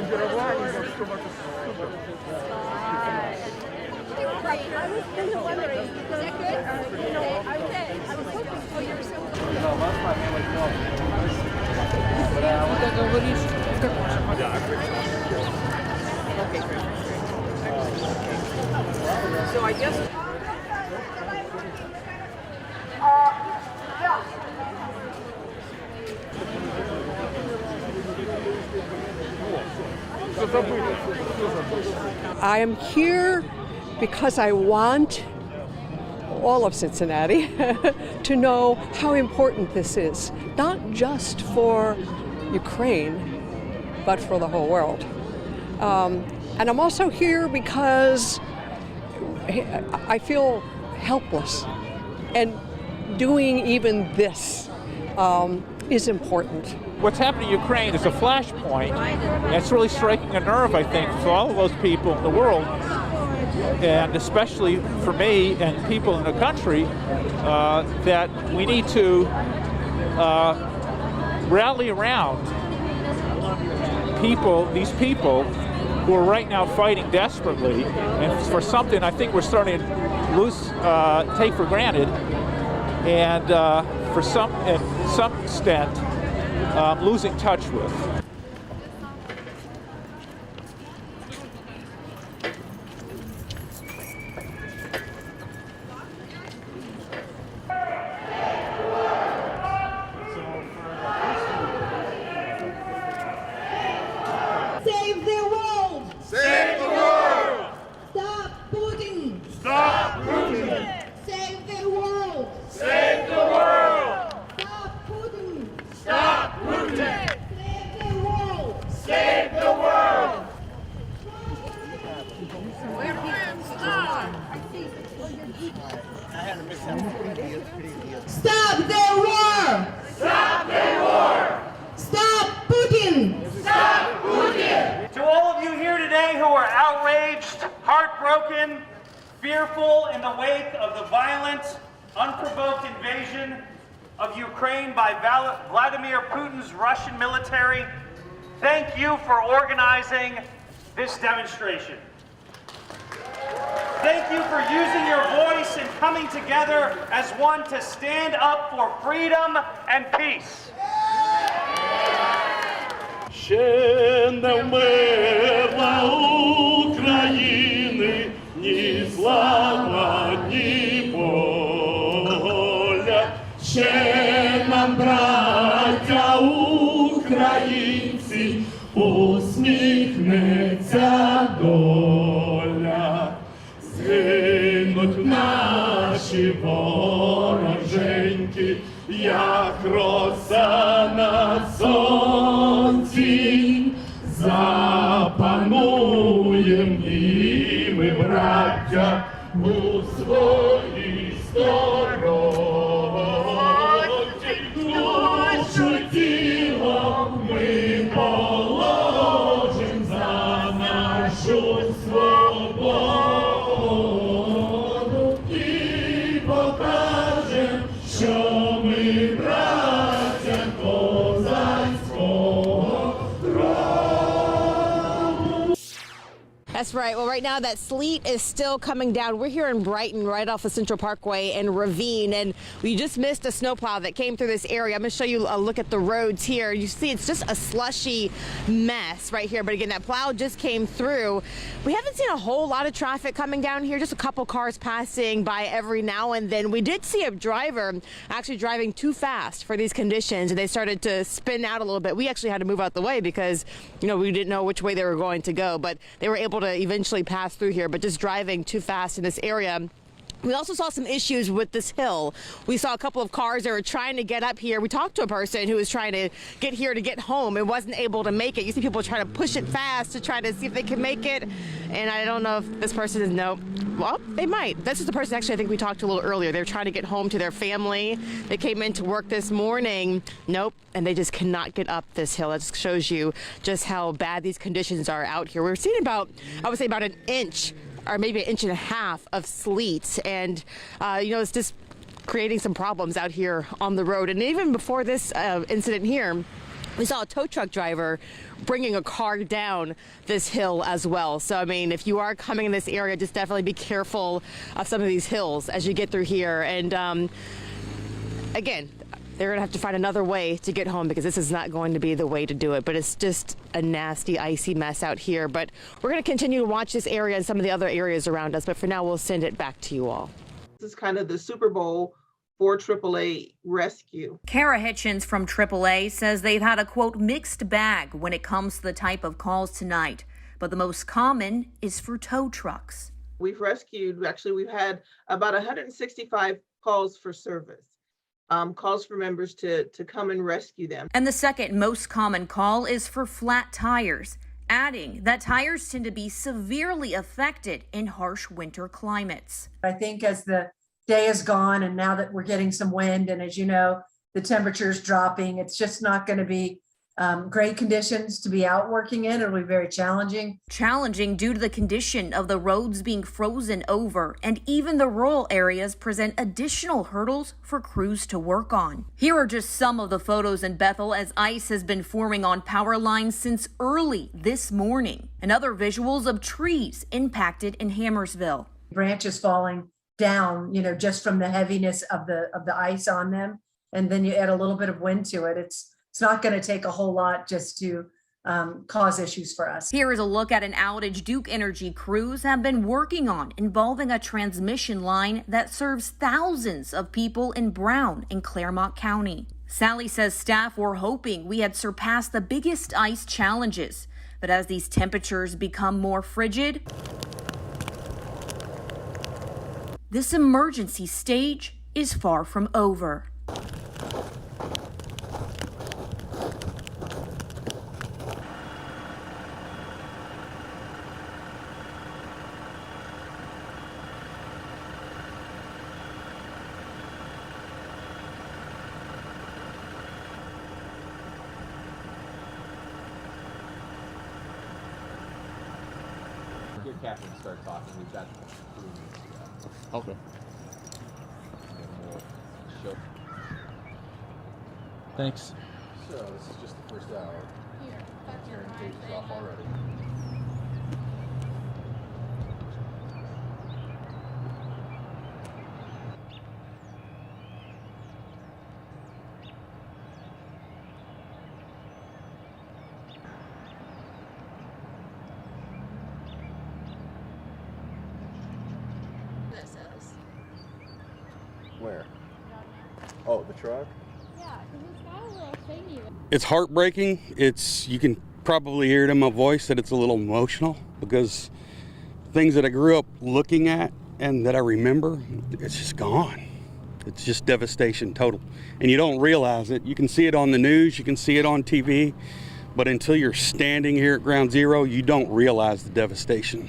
I was kind of wondering, because I was hoping for your So I guess. I am here because I want all of Cincinnati to know how important this is, not just for Ukraine, but for the whole world. And I'm also here because I feel helpless, and doing even this is important. What's happening in Ukraine is a flashpoint, and it's really striking a nerve, I think, for all of those people in the world, and especially for me and people in the country, that we need to rally around these people who are right now fighting desperately, and for something I think we're starting to take for granted, and for some extent, losing touch with. Save the world! Save the world! Stop Putin! Stop Putin! Save the world! Save the world! Stop Putin! Stop Putin! Save the world! Save the world! Stop the war! Stop the war! Stop Putin! Stop Putin! To all of you here today who are outraged, heartbroken, fearful in the wake of the violent, unprovoked invasion of Ukraine by Vladimir Putin's Russian military, thank you for organizing this demonstration. Thank you for using your voice and coming together as one to stand up for freedom and peace. Ще не вмерла України, ні слава, ні воля. Ще нам, браття українці, усміхнеться доля. Згинуть наші вороженьки, як роса на сонці. Запануєм і ми, браття, у своїй сторонці. Душу тіло ми положим за нашу свободу і покажем, що ми браття козацького роду. That's right. Well, right now that sleet is still coming down. We're here in Brighton, right off the Central Parkway and Ravine, and we just missed a snowplow that came through this area. I'm going to show you a look at the roads here. You see it's just a slushy mess right here, but again, that plow just came through. We haven't seen a whole lot of traffic coming down here, just a couple cars passing by every now and then. We did see a driver actually driving too fast for these conditions, and they started to spin out a little bit. We actually had to move out the way because, you know, we didn't know which way they were going to go, but they were able to eventually pass through here, but just driving too fast in this area. We also saw some issues with this hill. We saw a couple of cars that were trying to get up here. We talked to a person who was trying to get here to get home and wasn't able to make it. You see people trying to push it fast to try to see if they can make it. And I don't know if this person is, no. Well, they might. This is the person actually I think we talked to a little earlier. They were trying to get home to their family. They came into work this morning. Nope. And they just cannot get up this hill. That just shows you just how bad these conditions are out here. We're seeing about, I would say about an inch or maybe an inch and a half of sleet. And, you know, it's just creating some problems out here on the road. And even before this incident here, We saw a tow truck driver bringing a car down this hill as well. So, I mean, if you are coming in this area, just definitely be careful of some of these hills as you get through here. And again, they're going to have to find another way to get home because this is not going to be the way to do it. But it's just a nasty, icy mess out here. But we're going to continue to watch this area and some of the other areas around us. But for now, we'll send it back to you all. This is kind of the Super Bowl for AAA rescue. Kara Hitchens from AAA says they've had a, quote, mixed bag when it comes to the type of calls tonight. But the most common is for tow trucks. We've had about 165 calls for service. Calls for members to come and rescue them. And the second most common call is for flat tires, adding that tires tend to be severely affected in harsh winter climates. I think as the day is gone and now that we're getting some wind and as you know, the temperature is dropping, it's just not going to be great conditions to be out working in. It'll be very challenging. Challenging due to the condition of the roads being frozen over, and even the rural areas present additional hurdles for crews to work on. Here are just some of the photos in Bethel as ice has been forming on power lines since early this morning, and other visuals of trees impacted in Hammersville. Branches falling down, just from the heaviness of the ice on them, and then you add a little bit of wind to it. It's not going to take a whole lot just to cause issues for us. Here is a look at an outage Duke Energy crews have been working on involving a transmission line that serves thousands of people in Brown and Claremont County. Sally says staff were hoping we had surpassed the biggest ice challenges, but as these temperatures become more frigid, this emergency stage is far from over. Your captain start talking. We've got 3 minutes to go. Okay. And we'll show. Thanks. So this is just the first hour. Turn pages off already. Where? Oh, the truck? Yeah, because it's got a little thingy. It's heartbreaking. You can probably hear it in my voice that it's a little emotional because things that I grew up looking at and that I remember, it's just gone. It's just devastation total. And you don't realize it. You can see it on the news, you can see it on TV, but until you're standing here at ground zero, you don't realize the devastation.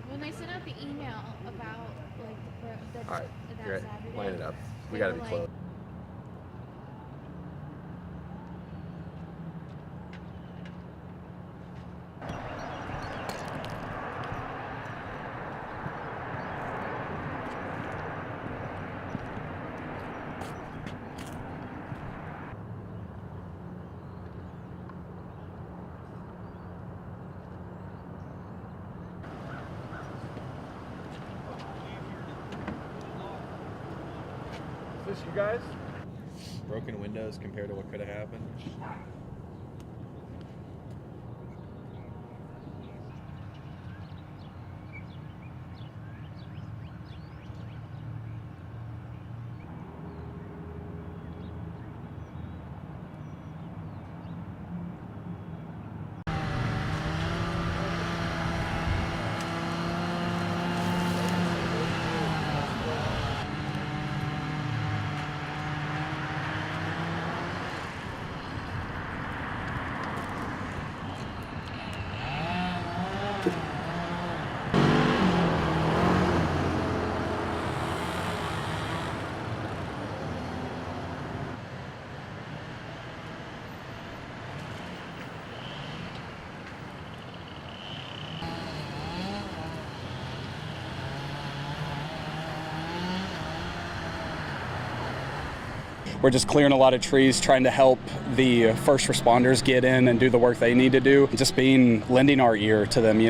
When they sent out the email about like the All right, that you're Saturday, line it up. We they got to were be like, close. Is this you guys? Broken windows compared to what could have happened. we're just clearing a lot of trees, trying to help the first responders get in and do the work they need to do. Just lending our ear to them,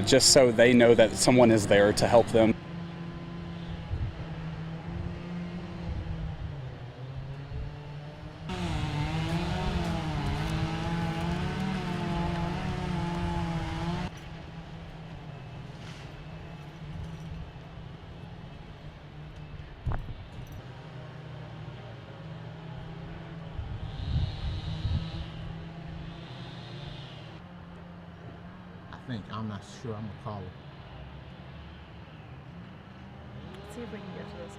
just so they know that someone is there to help them. I'm not sure. I'm gonna call it. Let's see if we can get to this house.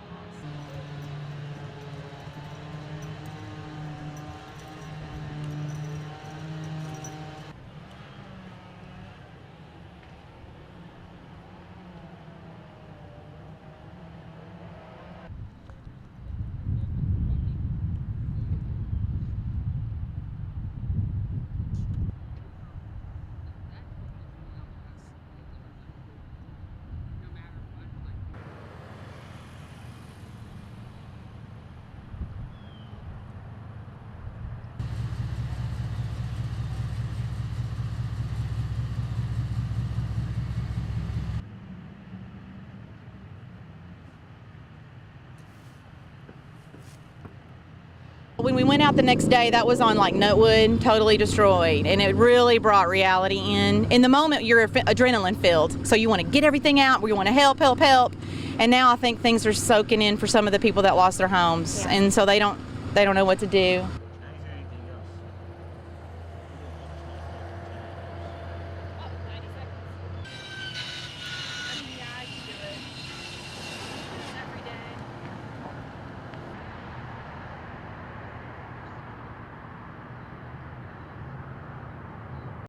When we went out the next day, that was on like Nutwood, totally destroyed, and it really brought reality in. In the moment, you're adrenaline filled, so you want to get everything out, we want to help, and now I think things are soaking in for some of the people that lost their homes, and so they don't know what to do.